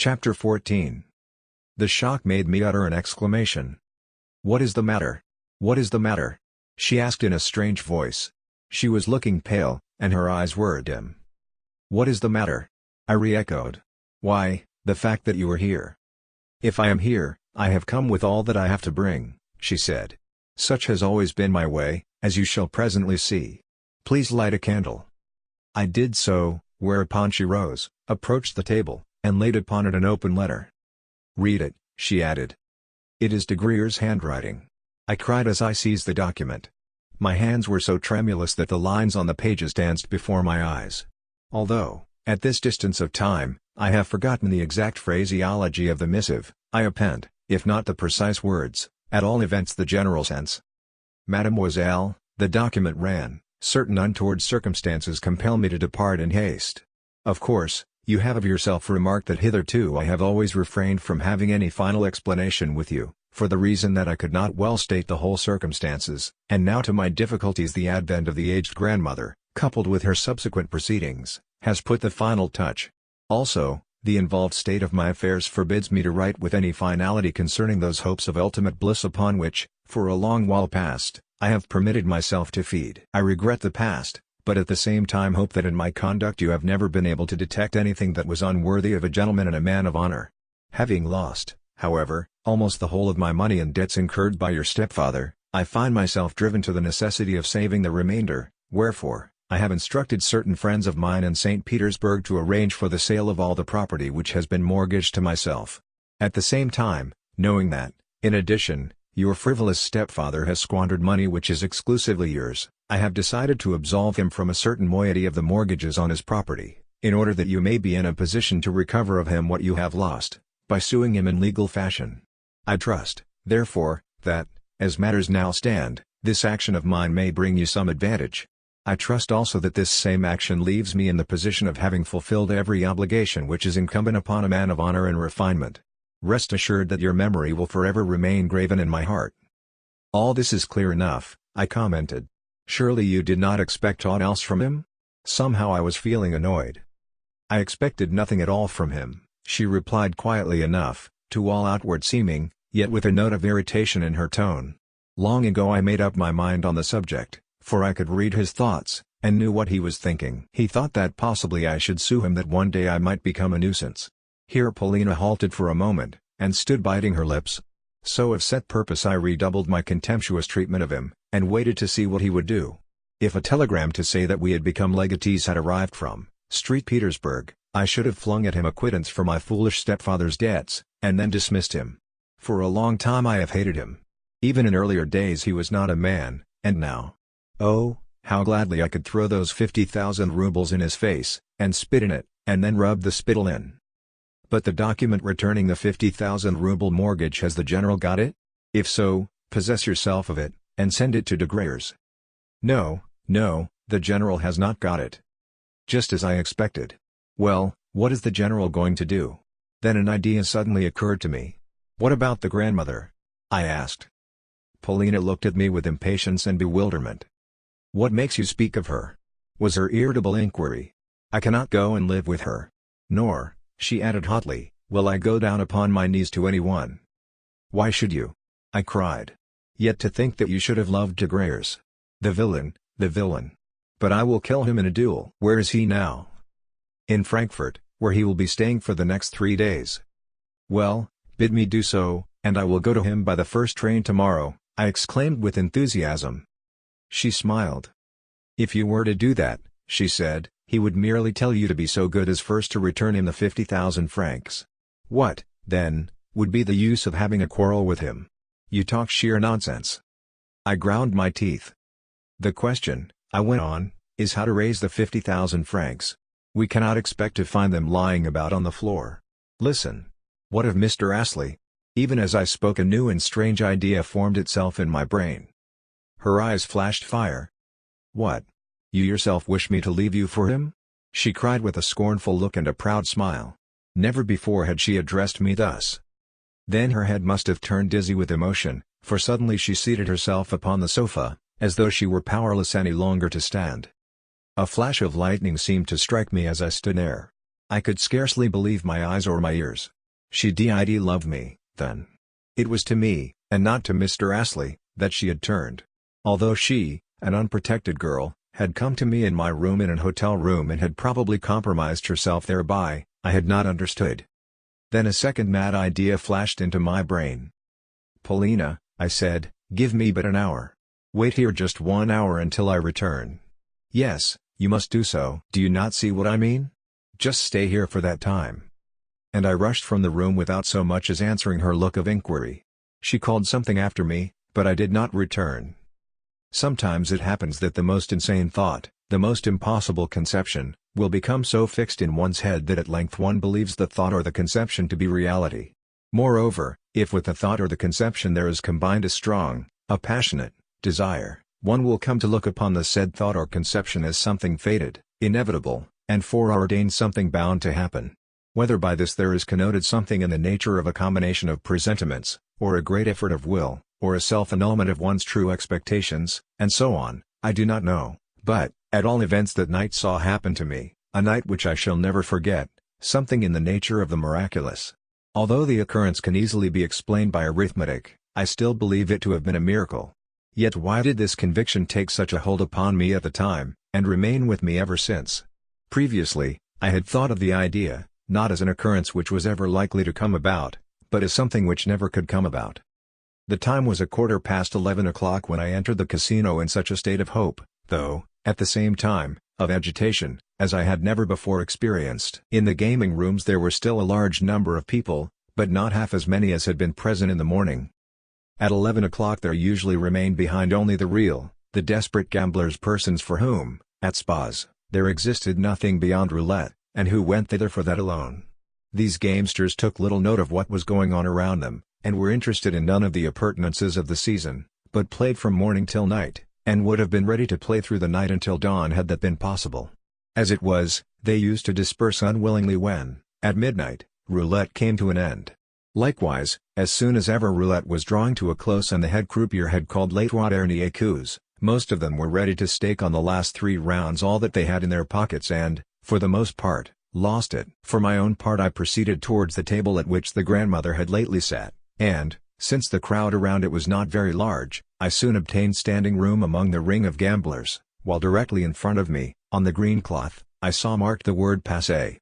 Chapter 14. The shock made me utter an exclamation. "What is the matter? What is the matter?" she asked in a strange voice. She was looking pale, and her eyes were dim. "What is the matter?" I re-echoed. "Why, the fact that you are here." "If I am here, I have come with all that I have to bring," she said. "Such has always been my way, as you shall presently see. Please light a candle." I did so, whereupon she rose, approached the table, and laid upon it an open letter. "Read it," she added. "It is de Grier's handwriting," I cried as I seized the document. My hands were so tremulous that the lines on the pages danced before my eyes. Although, at this distance of time, I have forgotten the exact phraseology of the missive, I append, if not the precise words, at all events the general sense. "Mademoiselle," the document ran, "certain untoward circumstances compel me to depart in haste. Of course, you have of yourself remarked that hitherto I have always refrained from having any final explanation with you, for the reason that I could not well state the whole circumstances, and now to my difficulties the advent of the aged grandmother, coupled with her subsequent proceedings, has put the final touch. Also, the involved state of my affairs forbids me to write with any finality concerning those hopes of ultimate bliss upon which, for a long while past, I have permitted myself to feed. I regret the past, but at the same time hope that in my conduct you have never been able to detect anything that was unworthy of a gentleman and a man of honor. Having lost, however, almost the whole of my money and debts incurred by your stepfather, I find myself driven to the necessity of saving the remainder, wherefore, I have instructed certain friends of mine in St. Petersburg to arrange for the sale of all the property which has been mortgaged to myself. At the same time, knowing that, in addition, your frivolous stepfather has squandered money which is exclusively yours, I have decided to absolve him from a certain moiety of the mortgages on his property, in order that you may be in a position to recover of him what you have lost, by suing him in legal fashion. I trust, therefore, that, as matters now stand, this action of mine may bring you some advantage. I trust also that this same action leaves me in the position of having fulfilled every obligation which is incumbent upon a man of honor and refinement. Rest assured that your memory will forever remain graven in my heart." "All this is clear enough," I commented. "Surely you did not expect aught else from him?" Somehow I was feeling annoyed. "I expected nothing at all from him," she replied quietly enough, to all outward seeming, yet with a note of irritation in her tone. "Long ago I made up my mind on the subject, for I could read his thoughts, and knew what he was thinking. He thought that possibly I should sue him, that one day I might become a nuisance." Here Polina halted for a moment, and stood biting her lips. So of set purpose I redoubled my contemptuous treatment of him, and waited to see what he would do. If a telegram to say that we had become legatees had arrived from St. Petersburg, I should have flung at him a quittance for my foolish stepfather's debts, and then dismissed him. For a long time I have hated him. Even in earlier days he was not a man, and now. Oh, how gladly I could throw those 50,000 rubles in his face, and spit in it, and then rub the spittle in. But the document returning the 50,000 ruble mortgage, has the general got it? If so, possess yourself of it, and send it to de Grier's. No, no, the general has not got it. Just as I expected. Well, what is the general going to do? Then an idea suddenly occurred to me. What about the grandmother? I asked. Polina looked at me with impatience and bewilderment. What makes you speak of her? Was her irritable inquiry. I cannot go and live with her. Nor, she added hotly, will I go down upon my knees to anyone. Why should you? I cried. Yet to think that you should have loved de Grier's. The villain, the villain. But I will kill him in a duel. Where is he now? In Frankfurt, where he will be staying for the next 3 days. Well, bid me do so, and I will go to him by the first train tomorrow, I exclaimed with enthusiasm. She smiled. If you were to do that, she said, he would merely tell you to be so good as first to return him the 50,000 francs. What, then, would be the use of having a quarrel with him? You talk sheer nonsense. I ground my teeth. The question, I went on, is how to raise the 50,000 francs. We cannot expect to find them lying about on the floor. Listen. What of Mr. Astley? Even as I spoke a new and strange idea formed itself in my brain. Her eyes flashed fire. What? You yourself wish me to leave you for him? She cried with a scornful look and a proud smile. Never before had she addressed me thus. Then her head must have turned dizzy with emotion, for suddenly she seated herself upon the sofa, as though she were powerless any longer to stand. A flash of lightning seemed to strike me as I stood there. I could scarcely believe my eyes or my ears. She did love me, then. It was to me, and not to Mr. Astley, that she had turned. Although she, an unprotected girl, had come to me in my room in an hotel room and had probably compromised herself thereby, I had not understood. Then a second mad idea flashed into my brain. "Polina," I said, "give me but an hour. Wait here just 1 hour until I return." "Yes, you must do so. Do you not see what I mean? Just stay here for that time." And I rushed from the room without so much as answering her look of inquiry. She called something after me, but I did not return. Sometimes it happens that the most insane thought, the most impossible conception, will become so fixed in one's head that at length one believes the thought or the conception to be reality. Moreover, if with the thought or the conception there is combined a strong, a passionate, desire, one will come to look upon the said thought or conception as something fated, inevitable, and foreordained, something bound to happen. Whether by this there is connoted something in the nature of a combination of presentiments, or a great effort of will, or a self-annulment of one's true expectations, and so on, I do not know, but, at all events, that night saw happen to me, a night which I shall never forget, something in the nature of the miraculous. Although the occurrence can easily be explained by arithmetic, I still believe it to have been a miracle. Yet why did this conviction take such a hold upon me at the time, and remain with me ever since? Previously, I had thought of the idea, not as an occurrence which was ever likely to come about, but as something which never could come about. The time was 11:15 when I entered the casino in such a state of hope, though, at the same time, of agitation, as I had never before experienced. In the gaming rooms there were still a large number of people, but not half as many as had been present in the morning. At 11 o'clock there usually remained behind only the real, the desperate gamblers, persons for whom, at spas, there existed nothing beyond roulette, and who went thither for that alone. These gamesters took little note of what was going on around them, and were interested in none of the appurtenances of the season, but played from morning till night, and would have been ready to play through the night until dawn had that been possible. As it was, they used to disperse unwillingly when, at midnight, roulette came to an end. Likewise, as soon as ever roulette was drawing to a close and the head croupier had called les trois derniers coups, most of them were ready to stake on the last 3 rounds all that they had in their pockets and, for the most part, lost it. For my own part I proceeded towards the table at which the grandmother had lately sat, and, since the crowd around it was not very large, I soon obtained standing room among the ring of gamblers, while directly in front of me, on the green cloth, I saw marked the word Passé.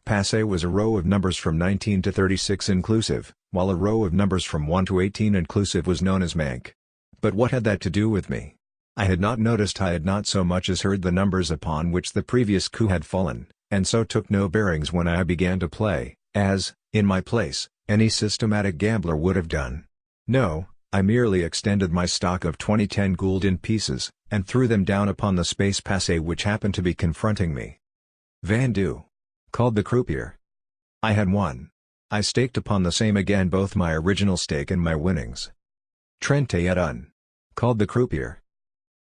Passé was a row of numbers from 19 to 36 inclusive, while a row of numbers from 1 to 18 inclusive was known as Manque. But what had that to do with me? I had not noticed, I had not so much as heard the numbers upon which the previous coup had fallen, and so took no bearings when I began to play, as, in my place, any systematic gambler would have done. No, I merely extended my stock of 20 10-gulden pieces, and threw them down upon the space passé which happened to be confronting me. "Vendu," called the croupier. I had won. I staked upon the same again both my original stake and my winnings. "Trente et un," called the croupier.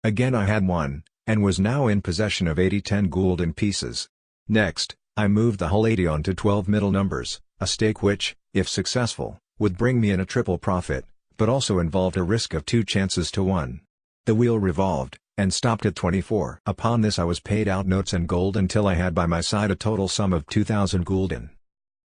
Again I had won, and was now in possession of 80 10-gulden pieces. Next, I moved the whole 80 on to 12 middle numbers, a stake which, if successful, would bring me in a triple profit, but also involved a risk of 2 chances to 1. The wheel revolved, and stopped at 24. Upon this I was paid out notes and gold until I had by my side a total sum of 2,000 gulden.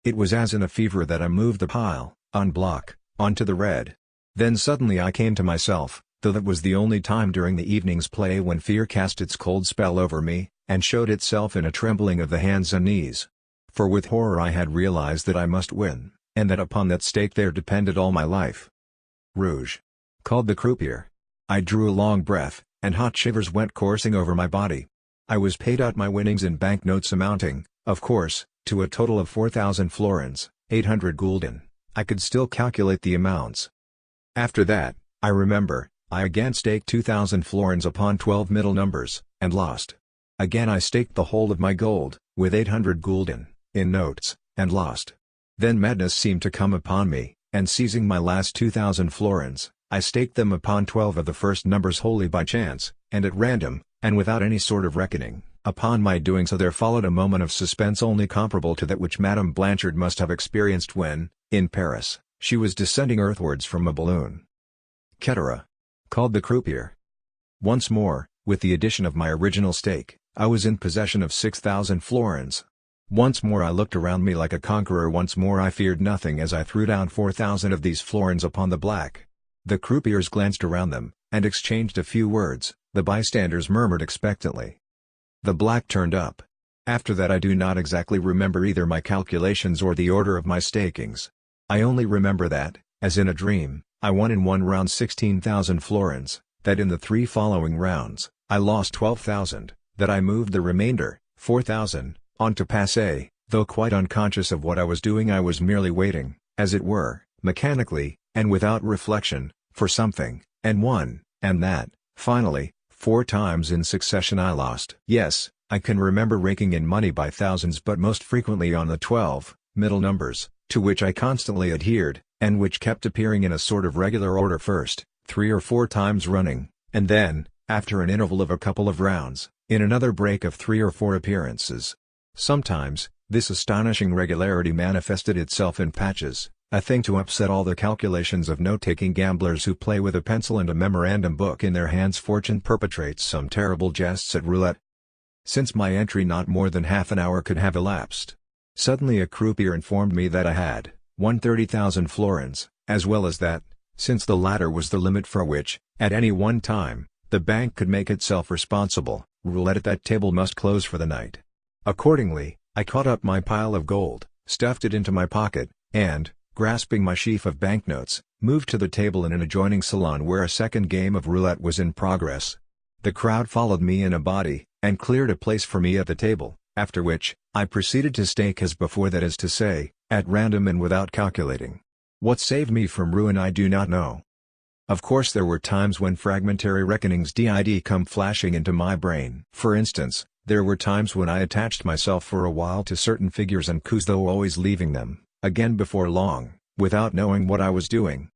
It was as in a fever that I moved the pile, on block, onto the red. Then suddenly I came to myself, though that was the only time during the evening's play when fear cast its cold spell over me, and showed itself in a trembling of the hands and knees. For with horror I had realized that I must win, and that upon that stake there depended all my life. "Rouge," called the croupier. I drew a long breath, and hot shivers went coursing over my body. I was paid out my winnings in banknotes amounting, of course, to a total of 4,000 florins, 800 gulden. I could still calculate the amounts. After that, I remember, I again staked 2,000 florins upon 12 middle numbers, and lost. Again I staked the whole of my gold, with 800 gulden, in notes, and lost. Then madness seemed to come upon me, and seizing my last 2,000 florins, I staked them upon 12 of the first numbers wholly by chance, and at random, and without any sort of reckoning. Upon my doing so there followed a moment of suspense only comparable to that which Madame Blanchard must have experienced when, in Paris, she was descending earthwards from a balloon. "Ketera," called the croupier. Once more, with the addition of my original stake, I was in possession of 6,000 florins. Once more I looked around me like a conqueror. Once more I feared nothing as I threw down 4,000 of these florins upon the black. The croupiers glanced around them, and exchanged a few words. The bystanders murmured expectantly. The black turned up. After that I do not exactly remember either my calculations or the order of my stakings. I only remember that, as in a dream, I won in one round 16,000 florins, that in the 3 following rounds, I lost 12,000, that I moved the remainder, 4,000, on to passe. Though quite unconscious of what I was doing, I was merely waiting, as it were, mechanically, and without reflection, for something, and won, and that, finally, 4 times in succession I lost. Yes, I can remember raking in money by thousands, but most frequently on the 12, middle numbers, to which I constantly adhered, and which kept appearing in a sort of regular order first, 3 or 4 times running, and then, after an interval of a couple of rounds, in another break of 3 or 4 appearances. Sometimes, this astonishing regularity manifested itself in patches, a thing to upset all the calculations of note-taking gamblers who play with a pencil and a memorandum book in their hands. Fortune perpetrates some terrible jests at roulette. Since my entry not more than half an hour could have elapsed. Suddenly a croupier informed me that I had won 30,000 florins, as well as that, since the latter was the limit for which, at any one time, the bank could make itself responsible, roulette at that table must close for the night. Accordingly, I caught up my pile of gold, stuffed it into my pocket, and, grasping my sheaf of banknotes, moved to the table in an adjoining salon where a second game of roulette was in progress. The crowd followed me in a body, and cleared a place for me at the table, after which, I proceeded to stake as before, that is to say, at random and without calculating. What saved me from ruin I do not know. Of course there were times when fragmentary reckonings did come flashing into my brain. For instance, there were times when I attached myself for a while to certain figures and coups, though always leaving them, again before long, without knowing what I was doing.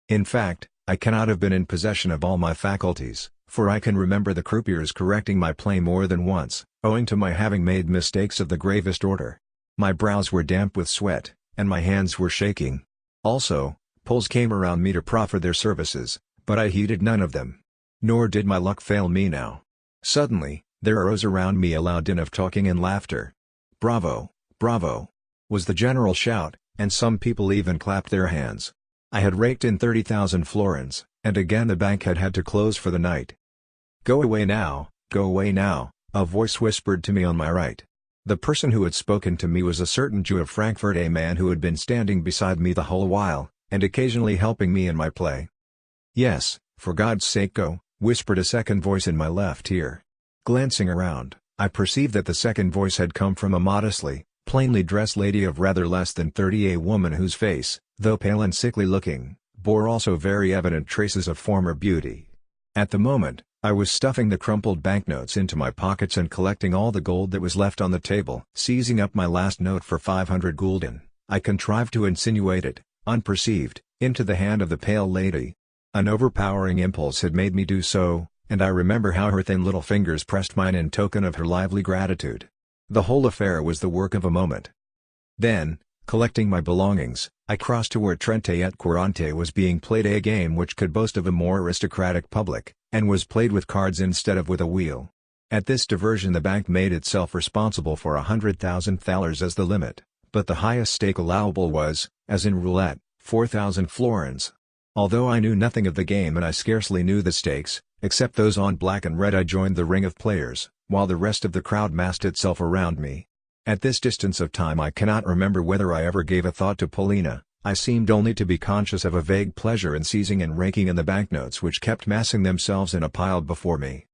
In fact, I cannot have been in possession of all my faculties, for I can remember the croupiers correcting my play more than once, owing to my having made mistakes of the gravest order. My brows were damp with sweat, and my hands were shaking. Also, Poles came around me to proffer their services, but I heeded none of them. Nor did my luck fail me now. Suddenly, there arose around me a loud din of talking and laughter. "Bravo! Bravo!" was the general shout, and some people even clapped their hands. I had raked in 30,000 florins, and again the bank had had to close for the night. "Go away now, go away now," a voice whispered to me on my right. The person who had spoken to me was a certain Jew of Frankfurt, a man who had been standing beside me the whole while, and occasionally helping me in my play. "Yes, for God's sake go," whispered a second voice in my left ear. Glancing around, I perceived that the second voice had come from a modestly, plainly dressed lady of rather less than 30, a woman whose face, though pale and sickly looking, bore also very evident traces of former beauty. At the moment, I was stuffing the crumpled banknotes into my pockets and collecting all the gold that was left on the table. Seizing up my last note for 500 gulden, I contrived to insinuate it, unperceived, into the hand of the pale lady. An overpowering impulse had made me do so, and I remember how her thin little fingers pressed mine in token of her lively gratitude. The whole affair was the work of a moment. Then, collecting my belongings, I crossed to where Trente et Quarante was being played, a game which could boast of a more aristocratic public, and was played with cards instead of with a wheel. At this diversion the bank made itself responsible for 100,000 thalers as the limit, but the highest stake allowable was, as in roulette, 4,000 florins. Although I knew nothing of the game and I scarcely knew the stakes, except those on black and red, I joined the ring of players, while the rest of the crowd massed itself around me. At this distance of time I cannot remember whether I ever gave a thought to Polina. I seemed only to be conscious of a vague pleasure in seizing and raking in the banknotes which kept massing themselves in a pile before me.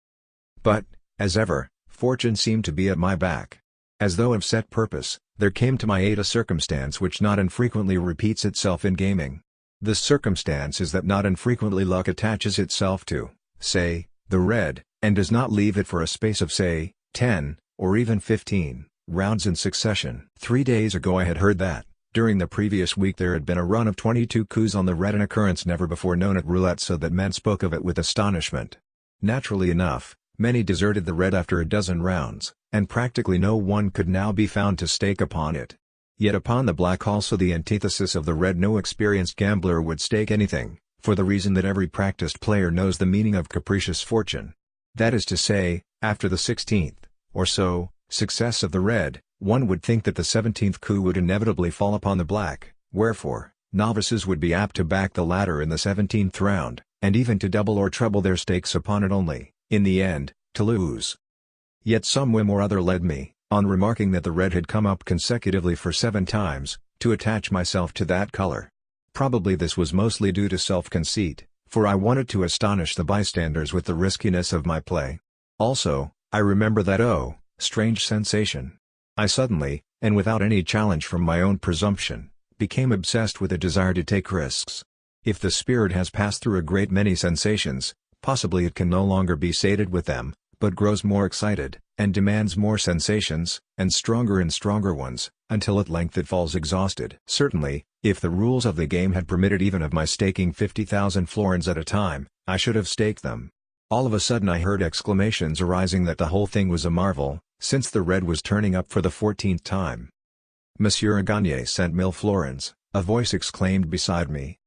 But, as ever, fortune seemed to be at my back. As though of set purpose, there came to my aid a circumstance which not infrequently repeats itself in gaming. This circumstance is that not infrequently luck attaches itself to, say, the red, and does not leave it for a space of, say, 10, or even 15, rounds in succession. 3 days ago I had heard that, during the previous week there had been a run of 22 coups on the red, an occurrence never before known at roulette, so that men spoke of it with astonishment. Naturally enough, many deserted the red after a dozen rounds, and practically no one could now be found to stake upon it. Yet upon the black, also the antithesis of the red, no experienced gambler would stake anything, for the reason that every practiced player knows the meaning of capricious fortune. That is to say, after the 16th, or so, success of the red, One would think that the 17th coup would inevitably fall upon the black, wherefore, novices would be apt to back the latter in the 17th round, and even to double or treble their stakes upon it only, in the end, to lose. Yet some whim or other led me, on remarking that the red had come up consecutively for 7 times, to attach myself to that color. Probably this was mostly due to self-conceit, for I wanted to astonish the bystanders with the riskiness of my play. Also, I remember that strange sensation. I suddenly, and without any challenge from my own presumption, became obsessed with a desire to take risks. If the spirit has passed through a great many sensations, possibly it can no longer be sated with them, but grows more excited, and demands more sensations, and stronger ones, until at length it falls exhausted. Certainly, if the rules of the game had permitted even of my staking 50,000 florins at a time, I should have staked them. All of a sudden I heard exclamations arising that the whole thing was a marvel, since the red was turning up for the 14th time. "Monsieur a gagné cent mille florins," a voice exclaimed beside me.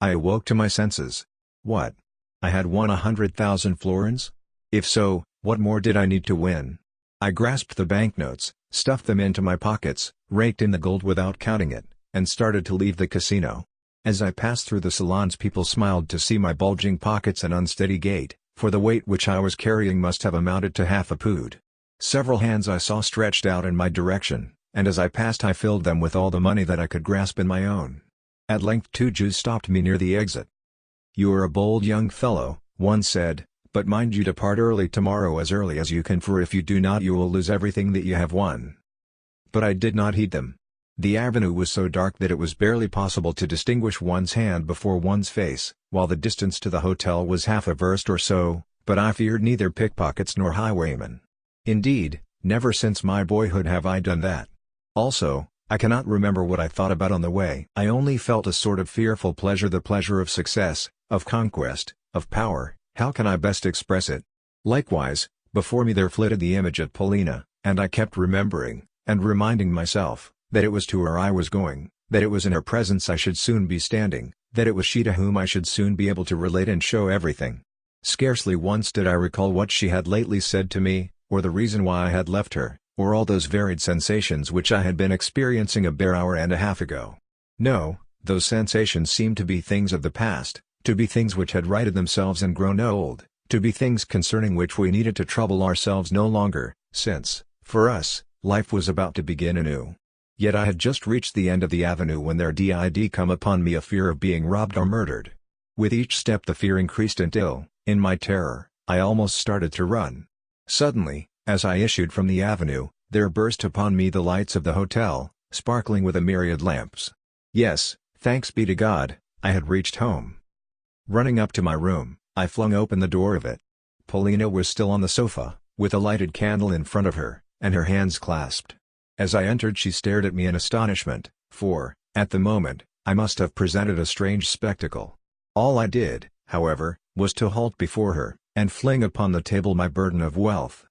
I awoke to my senses. What? I had won 100,000 florins? If so, what more did I need to win? I grasped the banknotes, stuffed them into my pockets, raked in the gold without counting it, and started to leave the casino. As I passed through the salons, people smiled to see my bulging pockets and unsteady gait, for the weight which I was carrying must have amounted to half a pood. Several hands I saw stretched out in my direction, and as I passed I filled them with all the money that I could grasp in my own. At length 2 Jews stopped me near the exit. "You are a bold young fellow," one said, "but mind you depart early tomorrow, as early as you can, for if you do not you will lose everything that you have won." But I did not heed them. The avenue was so dark that it was barely possible to distinguish one's hand before one's face, while the distance to the hotel was half a verst or so, but I feared neither pickpockets nor highwaymen. Indeed, never since my boyhood have I done that. Also, I cannot remember what I thought about on the way. I only felt a sort of fearful pleasure, the pleasure of success, of conquest, of power. How can I best express it? Likewise, before me there flitted the image of Polina, and I kept remembering, and reminding myself, that it was to her I was going, that it was in her presence I should soon be standing, that it was she to whom I should soon be able to relate and show everything. Scarcely once did I recall what she had lately said to me, or the reason why I had left her, or all those varied sensations which I had been experiencing a bare hour and a half ago. No, those sensations seemed to be things of the past, to be things which had righted themselves and grown old, to be things concerning which we needed to trouble ourselves no longer, since, for us, life was about to begin anew. Yet I had just reached the end of the avenue when there did come upon me a fear of being robbed or murdered. With each step the fear increased until, in my terror, I almost started to run. Suddenly, as I issued from the avenue, there burst upon me the lights of the hotel, sparkling with a myriad lamps. Yes, thanks be to God, I had reached home. Running up to my room, I flung open the door of it. Polina was still on the sofa, with a lighted candle in front of her, and her hands clasped. As I entered she stared at me in astonishment, for, at the moment, I must have presented a strange spectacle. All I did, however, was to halt before her, and fling upon the table my burden of wealth.